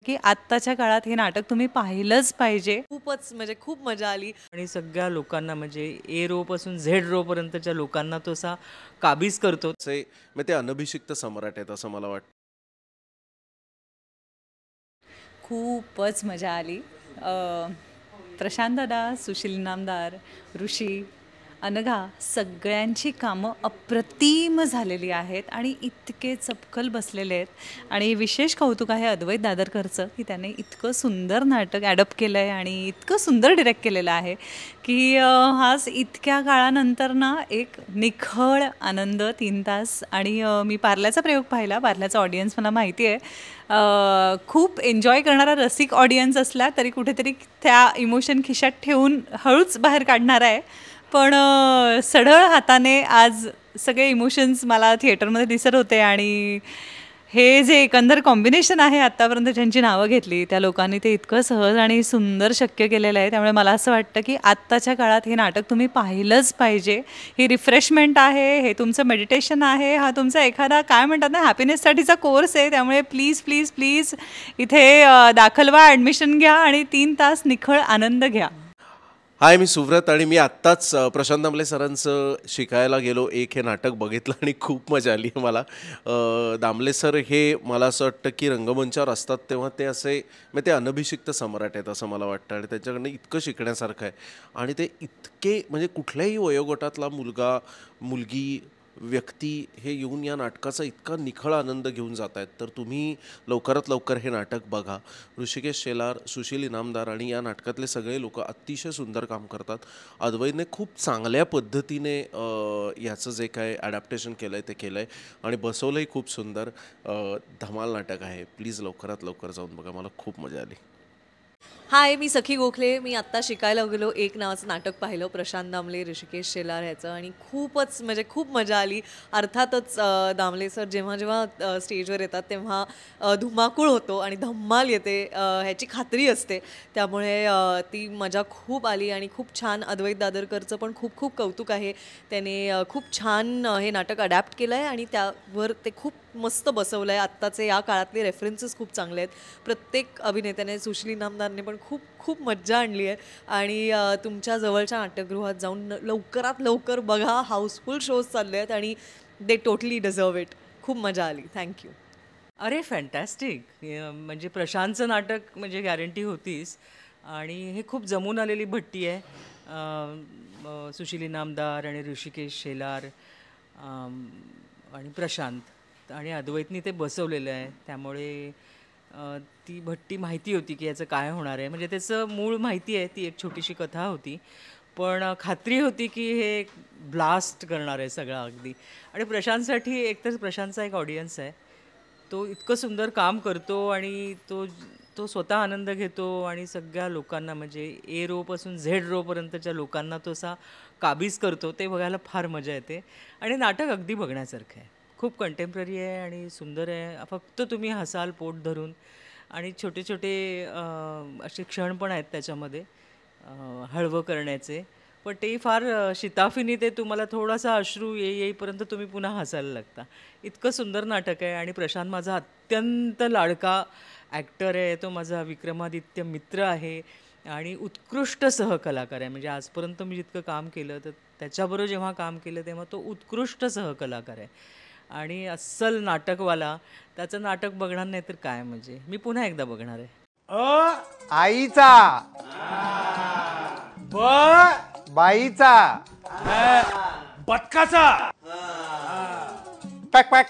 की आत्ताच्या काळात हे नाटक तुम्ही पाहिलंच पाहिजे. खूपच म्हणजे खूप मजा आली आणि सगळ्या लोकांना म्हणजे ए रो पासून झेड रो पर्यंतच्या लोकांना तो असा काबीज करतो. ते अनभिषिक्त सम्राट आहेत असं मला वाटतं. खूपच मजा आली. प्रशांत दादा, सुशील इनामदार, ऋषी, अनघा सगळ्यांची कामं अप्रतिम झालेली आहेत आणि इतके चपखल बसलेले आहेत. आणि विशेष कौतुक आहे अद्वैत दादरकरचं की त्याने इतकं सुंदर नाटक ॲडप्ट केलं आहे आणि इतकं सुंदर डिरेक्ट केलेलं आहे की हाच इतक्या काळानंतर ना एक निखळ आनंद 3 तास. आणि मी पार्ल्याचा प्रयोग पाहिला. पार्ल्याचा ऑडियन्स मला माहिती आहे खूप एन्जॉय करणारा रसिक ऑडियन्स असला तरी कुठेतरी त्या इमोशन खिशात ठेवून हळूच बाहेर काढणार आहे. पण सढळ हाताने आज सगळे इमोशन्स मला थिएटरमध्ये दिसत होते. आणि हे जे एकंदर कॉम्बिनेशन आहे आत्तापर्यंत ज्यांची नावं घेतली त्या लोकांनी ते इतकं सहज आणि सुंदर शक्य केलेलं आहे. त्यामुळे मला असं वाटतं की आत्ताच्या काळात हे नाटक तुम्ही पाहिलंच पाहिजे. ही रिफ्रेशमेंट आहे, हे तुमचं मेडिटेशन आहे, हा तुमचा एखादा काय म्हणतात ना हॅपीनेससाठीचा कोर्स आहे. त्यामुळे प्लीज प्लीज प्लीज इथे दाखल व्हा, ॲडमिशन घ्या आणि 3 तास निखळ आनंद घ्या. हाय, मी सुव्रत आणि मी आत्ताच प्रशांत दामले सरांचं शिकायला गेलो एक हे नाटक बघितलं आणि खूप मजा आली मला. दामले सर हे मला असं वाटतं की रंगमंचावर असतात तेव्हा ते असे ते अनभिषिक्त सम्राट आहेत असं मला वाटतं. आणि त्यांच्याकडनं इतकं शिकण्यासारखं आहे आणि ते इतके म्हणजे कुठल्याही वयोगटातला मुलगा मुलगी व्यक्ती हे येऊन या नाटकाचा इतका निखळ आनंद घेऊन जात आहेत. तर तुम्ही लवकरात लवकर हे नाटक बघा. ऋषिकेश शेलार, सुशील इनामदार आणि या नाटकातले सगळे लोक अतिशय सुंदर काम करतात. अद्वैतने खूप चांगल्या पद्धतीने ह्याचं जे काय ॲडॅप्टेशन केलं आहे ते केलं आहे आणि बसवलंही खूप सुंदर. धमाल नाटक आहे. प्लीज लवकरात लवकर जाऊन बघा. मला खूप मजा आली. हाय, मी सखी गोखले. मी आत्ता शिकायला गेलो एक नावाचं नाटक पाहिलं प्रशांत दामले, ऋषिकेश शेलार ह्याचं आणि खूपच म्हणजे खूप मजा आली. अर्थातच दामले सर जेव्हा जेव्हा स्टेजवर येतात तेव्हा धुमाकूळ होतो आणि धम्माल येते ह्याची खात्री असते. त्यामुळे ती मजा खूप आली आणि खूप छान. अद्वैत दादरकरचं पण खूप खूप कौतुक आहे. त्याने खूप छान हे नाटक अडॅप्ट केलं आहे आणि त्यावर ते खूप मस्त बसवलं आहे. आत्ताचे या काळातले रेफरन्सेस खूप चांगले आहेत. प्रत्येक अभिनेत्याने, सुशील इनामदारने पण खूप खूप मज्जा आणली आहे. आणि तुमच्या जवळच्या नाट्यगृहात जाऊन लवकरात लवकर बघा. हाऊसफुल शोज चालले आहेत आणि दे टोटली डिझर्व इट. खूप मजा आली. थँक्यू. अरे फॅन्टॅस्टिक. म्हणजे प्रशांतचं नाटक म्हणजे गॅरंटी होतीच आणि हे खूप जमून आलेली भट्टी आहे. सुशील इनामदार आणि ऋषिकेश शेलार आणि प्रशांत आणि अद्वैतनी ते बसवलेलं आहे. त्यामुळे ती भट्टी माहिती होती की याचं काय होणार आहे. म्हणजे त्याचं मूळ माहिती आहे, ती एक छोटीशी कथा होती पण खात्री होती की हे ब्लास्ट करणार आहे सगळं अगदी. आणि प्रशांतसाठी एकतर प्रशांतचा एक ऑडियन्स आहे. तो इतकं सुंदर काम करतो आणि तो तो स्वतः आनंद घेतो आणि सगळ्या लोकांना म्हणजे ए रो पासून झेड रो पर्यंतच्या लोकांना तो असा काबीज करतो. ते बघायला फार मजा येते आणि नाटक अगदी बघण्यासारखं आहे. खूप कंटेम्प्ररी आहे आणि सुंदर आहे. फक्त तुम्ही हसाल पोट धरून आणि छोटे छोटे असे क्षण पण आहेत त्याच्यामध्ये हळवं करण्याचे. पण ते फार शिताफीने ते तुम्हाला थोडासा अश्रू येईपर्यंत तुम्ही पुन्हा हसायला लागता. इतकं सुंदर नाटक आहे. आणि प्रशांत माझा अत्यंत लाडका ॲक्टर आहे. तो माझा विक्रमादित्य मित्र आहे आणि उत्कृष्ट सहकलाकार आहे. म्हणजे आजपर्यंत मी जितकं काम केलं तर त्याच्याबरोबर जेव्हा काम केलं तेव्हा तो उत्कृष्ट सहकलाकार आहे आणि अस्सल नाटकवाला. त्याचं नाटक बघणार नाही तर काय, म्हणजे मी पुन्हा एकदा बघणार आहे. आईचा बाईचा बदकाचा पॅक पॅक